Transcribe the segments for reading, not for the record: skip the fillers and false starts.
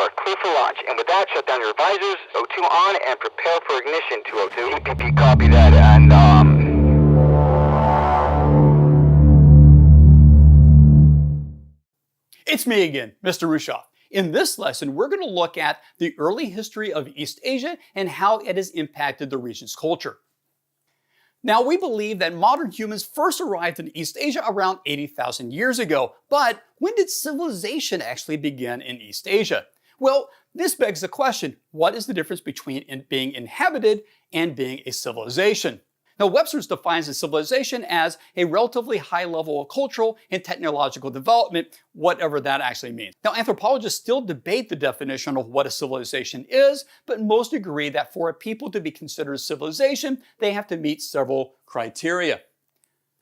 are clear for launch. And with that, shut down your visors, O2 on, and prepare for ignition, 202. PPP, copy that, and It's me again, Mr. Rushoff. In this lesson, we're going to look at the early history of East Asia and how it has impacted the region's culture. Now, we believe that modern humans first arrived in East Asia around 80,000 years ago, but when did civilization actually begin in East Asia? Well, this begs the question, what is the difference between being inhabited and being a civilization? Now, Webster's defines a civilization as a relatively high level of cultural and technological development, whatever that actually means. Now, anthropologists still debate the definition of what a civilization is, but most agree that for a people to be considered a civilization, they have to meet several criteria.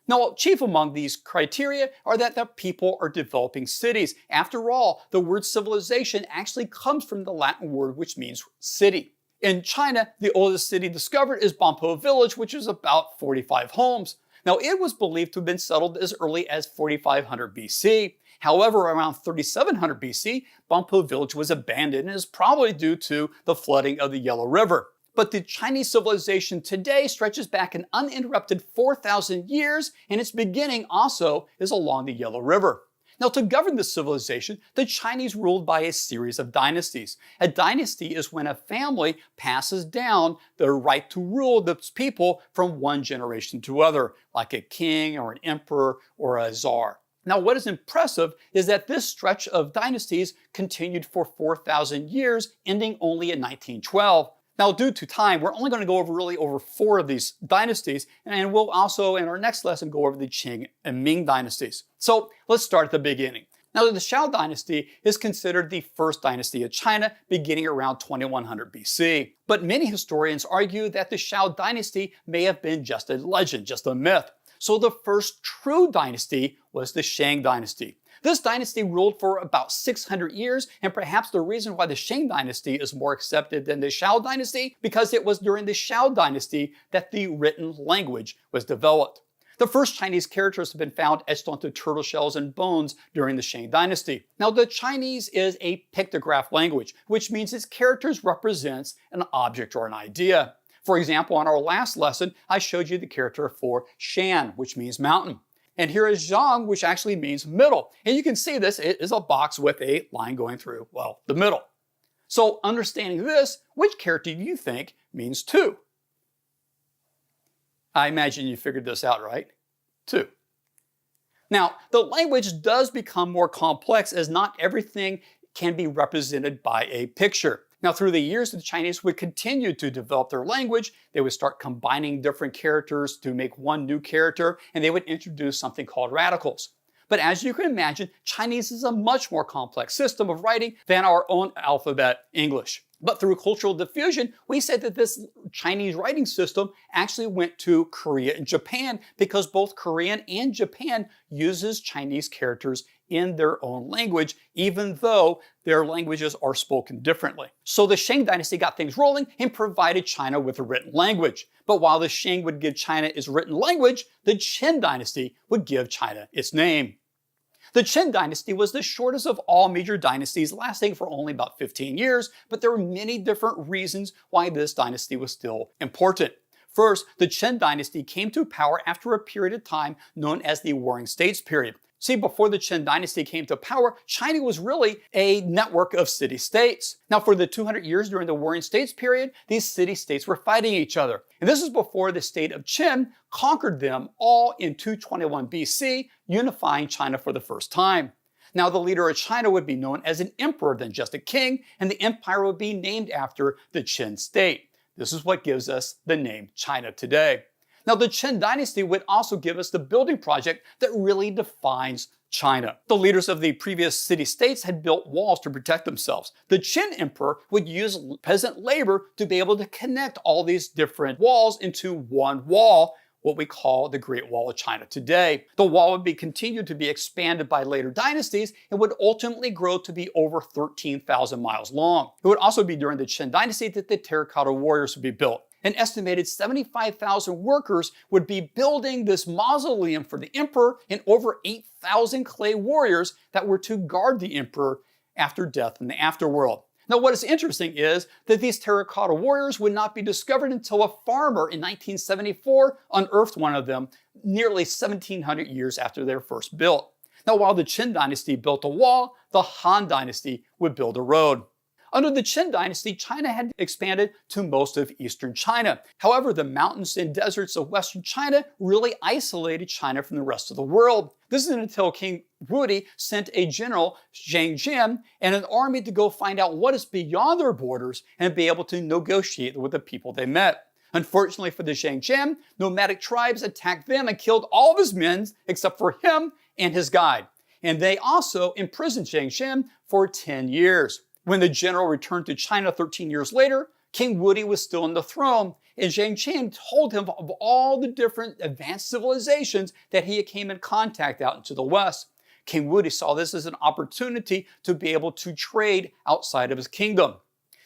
Now, chief among these criteria are that the people are developing cities. After all, the word civilization actually comes from the Latin word which means city. In China, the oldest city discovered is Banpo Village, which is about 45 homes. Now, it was believed to have been settled as early as 4500 BC. However, around 3700 BC, Banpo Village was abandoned and is probably due to the flooding of the Yellow River. But the Chinese civilization today stretches back an uninterrupted 4,000 years, and its beginning also is along the Yellow River. Now, to govern this civilization, the Chinese ruled by a series of dynasties. A dynasty is when a family passes down their right to rule its people from one generation to other, like a king or an emperor or a czar. Now, what is impressive is that this stretch of dynasties continued for 4,000 years, ending only in 1912. Now, due to time, we're only going to go over 4 of these dynasties, and we'll also, in our next lesson, go over the Qing and Ming dynasties. So let's start at the beginning. Now, the Shao dynasty is considered the first dynasty of China, beginning around 2100 BC. But many historians argue that the Shao dynasty may have been just a legend, just a myth. So the first true dynasty was the Shang dynasty. This dynasty ruled for about 600 years, and perhaps the reason why the Shang dynasty is more accepted than the Shao dynasty, because it was during the Shao dynasty that the written language was developed. The first Chinese characters have been found etched onto turtle shells and bones during the Shang dynasty. Now, the Chinese is a pictograph language, which means its characters represents an object or an idea. For example, on our last lesson, I showed you the character for Shan, which means mountain. And here is Shang, which actually means middle. And you can see this, it is a box with a line going through, well, the middle. So understanding this, which character do you think means 2? I imagine you figured this out, right? 2. Now, the language does become more complex as not everything can be represented by a picture. Now, through the years, the Chinese would continue to develop their language. They would start combining different characters to make one new character, and they would introduce something called radicals. But as you can imagine, Chinese is a much more complex system of writing than our own alphabet, English. But through cultural diffusion, we said that this Chinese writing system actually went to Korea and Japan because both Korean and Japan uses Chinese characters in their own language, even though their languages are spoken differently. So the Shang dynasty got things rolling and provided China with a written language. But while the Shang would give China its written language, the Qin dynasty would give China its name. The Qin dynasty was the shortest of all major dynasties, lasting for only about 15 years, but there were many different reasons why this dynasty was still important. First, the Qin dynasty came to power after a period of time known as the Warring States period. See, before the Qin dynasty came to power, China was really a network of city-states. Now, for the 200 years during the Warring States period, these city-states were fighting each other. And this is before the state of Qin conquered them all in 221 BC, unifying China for the first time. Now, the leader of China would be known as an emperor than just a king, and the empire would be named after the Qin state. This is what gives us the name China today. Now, the Qin dynasty would also give us the building project that really defines China. The leaders of the previous city-states had built walls to protect themselves. The Qin emperor would use peasant labor to be able to connect all these different walls into one wall, what we call the Great Wall of China today. The wall would be continued to be expanded by later dynasties and would ultimately grow to be over 13,000 miles long. It would also be during the Qin dynasty that the terracotta warriors would be built. An estimated 75,000 workers would be building this mausoleum for the emperor and over 8,000 clay warriors that were to guard the emperor after death in the afterworld. Now, what is interesting is that these terracotta warriors would not be discovered until a farmer in 1974 unearthed one of them nearly 1700 years after they were first built. Now, while the Qin dynasty built a wall, the Han dynasty would build a road. Under the Qin dynasty, China had expanded to most of eastern China. However, the mountains and deserts of western China really isolated China from the rest of the world. This isn't until King Wudi sent a general, Shang, and an army to go find out what is beyond their borders and be able to negotiate with the people they met. Unfortunately for the Shang, nomadic tribes attacked them and killed all of his men except for him and his guide. And they also imprisoned Shang for 10 years. When the general returned to China 13 years later, King Wudi was still on the throne, and Shang told him of all the different advanced civilizations that he came in contact out into the West. King Wudi saw this as an opportunity to be able to trade outside of his kingdom.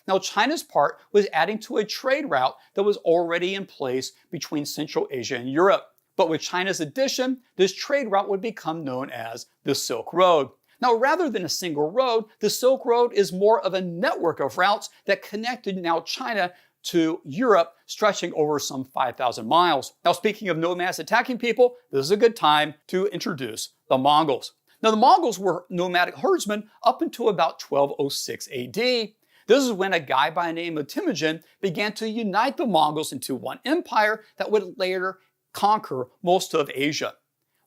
Now, China's part was adding to a trade route that was already in place between Central Asia and Europe. But with China's addition, this trade route would become known as the Silk Road. Now, rather than a single road, the Silk Road is more of a network of routes that connected now China to Europe, stretching over some 5,000 miles. Now, speaking of nomads attacking people, this is a good time to introduce the Mongols. Now, the Mongols were nomadic herdsmen up until about 1206 AD. This is when a guy by the name of Temujin began to unite the Mongols into one empire that would later conquer most of Asia.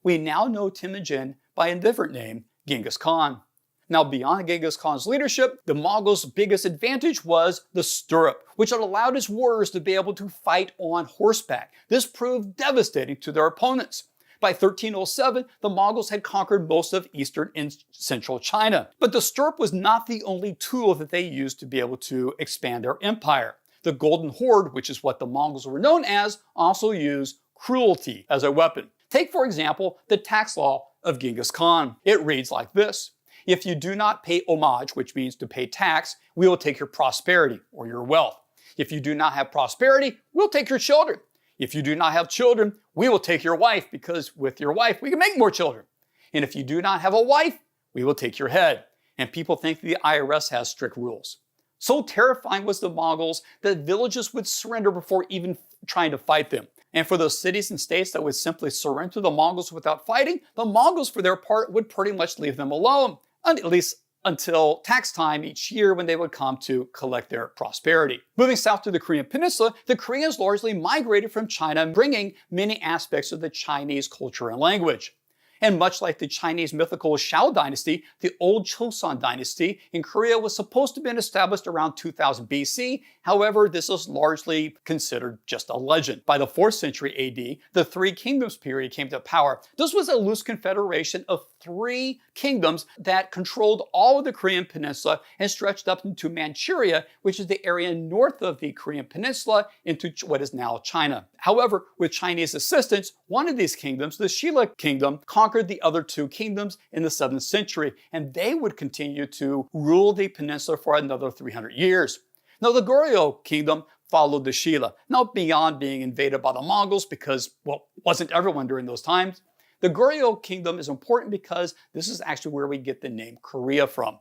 We now know Temujin by a different name, Genghis Khan. Now, beyond Genghis Khan's leadership, the Mongols' biggest advantage was the stirrup, which allowed his warriors to be able to fight on horseback. This proved devastating to their opponents. By 1307, the Mongols had conquered most of eastern and central China. But the stirrup was not the only tool that they used to be able to expand their empire. The Golden Horde, which is what the Mongols were known as, also used cruelty as a weapon. Take, for example, the tax law of Genghis Khan. It reads like this: if you do not pay homage, which means to pay tax, we will take your prosperity or your wealth. If you do not have prosperity, we'll take your children. If you do not have children, we will take your wife, because with your wife, we can make more children. And if you do not have a wife, we will take your head. And people think the IRS has strict rules. So terrifying was the Mongols that villages would surrender before even trying to fight them. And for those cities and states that would simply surrender to the Mongols without fighting, the Mongols, for their part, would pretty much leave them alone, at least until tax time each year when they would come to collect their prosperity. Moving south to the Korean Peninsula, the Koreans largely migrated from China, bringing many aspects of the Chinese culture and language. And much like the Chinese mythical Shang dynasty, the Old Joseon dynasty in Korea was supposed to have been established around 2000 BC. However, this is largely considered just a legend. By the 4th century AD, the Three Kingdoms period came to power. This was a loose confederation of 3 kingdoms that controlled all of the Korean peninsula and stretched up into Manchuria, which is the area north of the Korean peninsula, into what is now China. However, with Chinese assistance, one of these kingdoms, the Shilla kingdom, conquered the other 2 kingdoms in the 7th century, and they would continue to rule the peninsula for another 300 years. Now, the Goryeo kingdom followed the Shilla, not beyond being invaded by the Mongols because, well, wasn't everyone during those times. The Goryeo kingdom is important because this is actually where we get the name Korea from.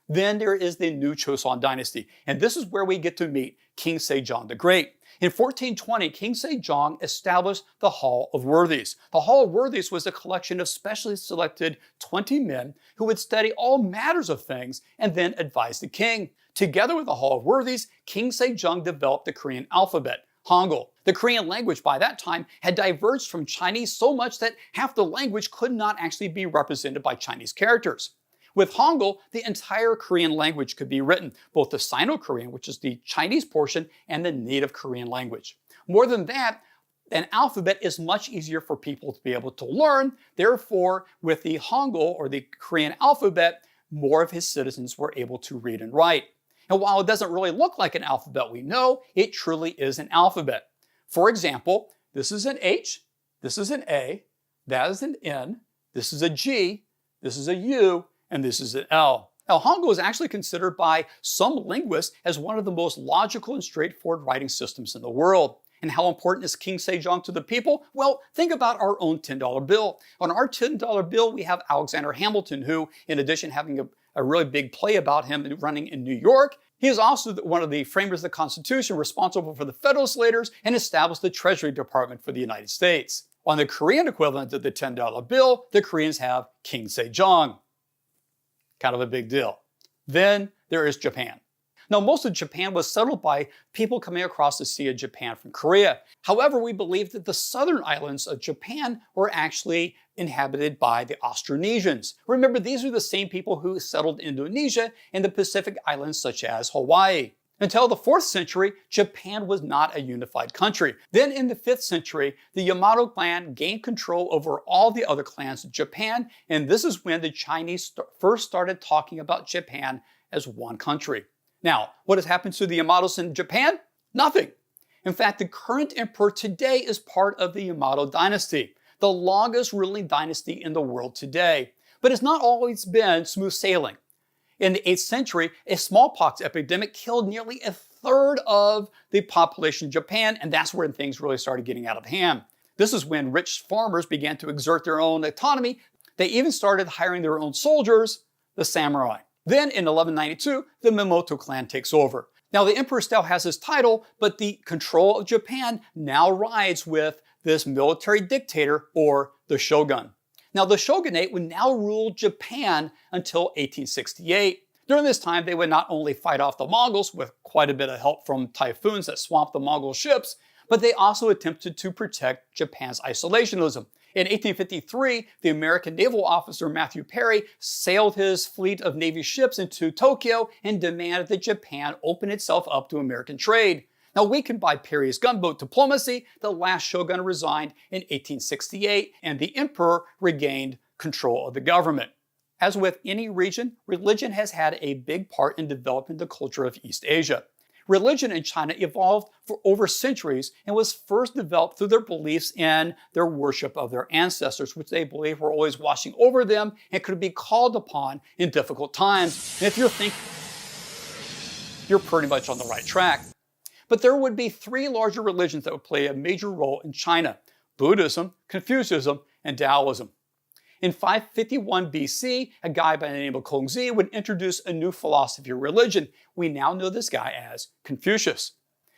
Then there is the New Joseon dynasty, and this is where we get to meet King Sejong the Great. In 1420, King Sejong established the Hall of Worthies. The Hall of Worthies was a collection of specially selected 20 men who would study all matters of things and then advise the king. Together with the Hall of Worthies, King Sejong developed the Korean alphabet, Hangul. The Korean language by that time had diverged from Chinese so much that half the language could not actually be represented by Chinese characters. With Hangul, the entire Korean language could be written, both the Sino-Korean, which is the Chinese portion, and the native Korean language. More than that, an alphabet is much easier for people to be able to learn. Therefore, with the Hangul, or the Korean alphabet, more of his citizens were able to read and write. And while it doesn't really look like an alphabet, we know it truly is an alphabet. For example, this is an H, this is an A, that is an N, this is a G, this is a U, and this is an L. Now, Hangul is actually considered by some linguists as one of the most logical and straightforward writing systems in the world. And how important is King Sejong to the people? Well, think about our own $10 bill. On our $10 bill, we have Alexander Hamilton, who, in addition to having a a really big play about him running in New York. He is also one of the framers of the Constitution, responsible for the Federalist letters, and established the Treasury Department for the United States. On the Korean equivalent of the $10 bill, the Koreans have King Sejong. Kind of a big deal. Then there is Japan. Now, most of Japan was settled by people coming across the Sea of Japan from Korea. However, we believe that the southern islands of Japan were actually inhabited by the Austronesians. Remember, these are the same people who settled Indonesia and the Pacific islands such as Hawaii. Until the 4th century, Japan was not a unified country. Then in the 5th century, the Yamato clan gained control over all the other clans of Japan, and this is when the Chinese first started talking about Japan as one country. Now, what has happened to the Yamatos in Japan? Nothing. In fact, the current emperor today is part of the Yamato dynasty, the longest ruling dynasty in the world today. But it's not always been smooth sailing. In the 8th century, a smallpox epidemic killed nearly a third of the population of Japan, and that's when things really started getting out of hand. This is when rich farmers began to exert their own autonomy. They even started hiring their own soldiers, the samurai. Then in 1192, the Yamato clan takes over. Now the emperor still has his title, but the control of Japan now rides with this military dictator, or the shogun. Now the shogunate would now rule Japan until 1868. During this time, they would not only fight off the Mongols with quite a bit of help from typhoons that swamped the Mongol ships, but they also attempted to protect Japan's isolationism. In 1853, the American naval officer Matthew Perry sailed his fleet of Navy ships into Tokyo and demanded that Japan open itself up to American trade. Now, weakened by Perry's gunboat diplomacy, the last shogun resigned in 1868, and the emperor regained control of the government. As with any region, religion has had a big part in developing the culture of East Asia. Religion in China evolved for over centuries and was first developed through their beliefs in their worship of their ancestors, which they believed were always watching over them and could be called upon in difficult times. And if you're thinking, you're pretty much on the right track. But there would be 3 larger religions that would play a major role in China: Buddhism, Confucianism, and Taoism. In 551 BC, a guy by the name of Kongzi would introduce a new philosophy of religion. We now know this guy as Confucius.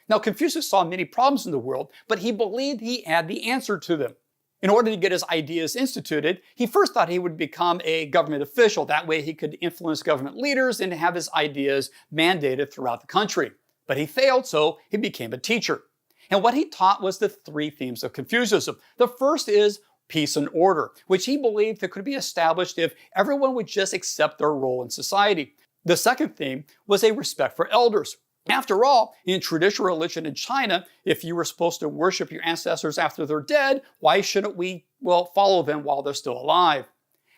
Now, Confucius saw many problems in the world, but he believed he had the answer to them. In order to get his ideas instituted, he first thought he would become a government official. That way he could influence government leaders and have his ideas mandated throughout the country. But he failed, so he became a teacher. And what he taught was the 3 themes of Confucianism. The first is peace and order, which he believed that could be established if everyone would just accept their role in society. The second theme was a respect for elders. After all, in traditional religion in China, if you were supposed to worship your ancestors after they're dead, why shouldn't we, follow them while they're still alive?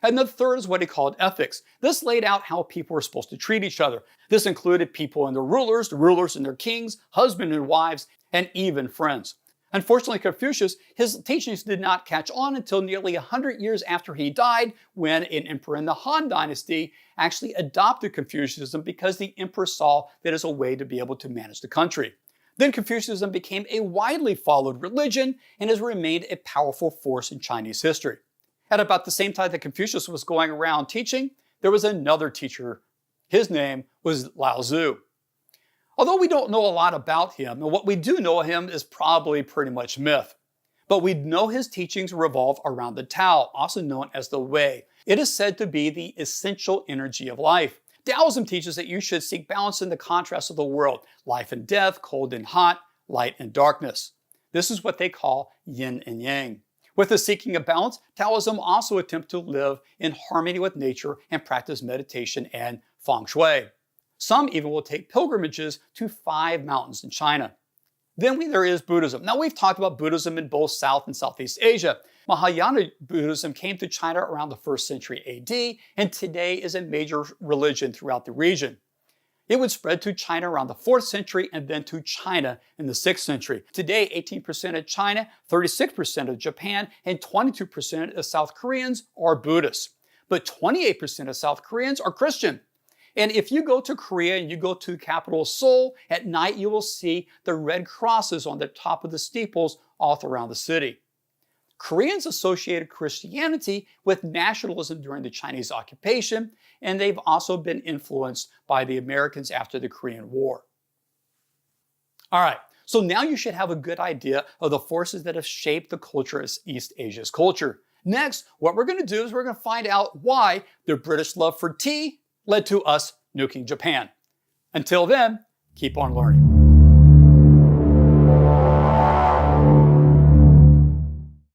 And the third is what he called ethics. This laid out how people were supposed to treat each other. This included people and their rulers, the rulers and their kings, husbands and wives, and even friends. Unfortunately, Confucius, his teachings did not catch on until nearly 100 years after he died, when an emperor in the Han dynasty actually adopted Confucianism because the emperor saw that as a way to be able to manage the country. Then Confucianism became a widely followed religion and has remained a powerful force in Chinese history. At about the same time that Confucius was going around teaching, there was another teacher. His name was Lao Tzu. Although we don't know a lot about him, and what we do know of him is probably pretty much myth. But we know his teachings revolve around the Tao, also known as the Wei. It is said to be the essential energy of life. Taoism teaches that you should seek balance in the contrast of the world: life and death, cold and hot, light and darkness. This is what they call yin and yang. With the seeking of balance, Taoism also attempts to live in harmony with nature and practice meditation and feng shui. Some even will take pilgrimages to 5 mountains in China. Then there is Buddhism. Now, we've talked about Buddhism in both South and Southeast Asia. Mahayana Buddhism came to China around the 1st century AD, and today is a major religion throughout the region. It would spread to China around the 4th century and then to China in the 6th century. Today, 18% of China, 36% of Japan, and 22% of South Koreans are Buddhists. But 28% of South Koreans are Christian. And if you go to Korea and you go to the capital Seoul, at night you will see the red crosses on the top of the steeples all around the city. Koreans associated Christianity with nationalism during the Chinese occupation, and they've also been influenced by the Americans after the Korean War. All right, so now you should have a good idea of the forces that have shaped the culture as East Asia's culture. Next, what we're going to do is we're going to find out why the British love for tea led to us nuking Japan. Until then, keep on learning.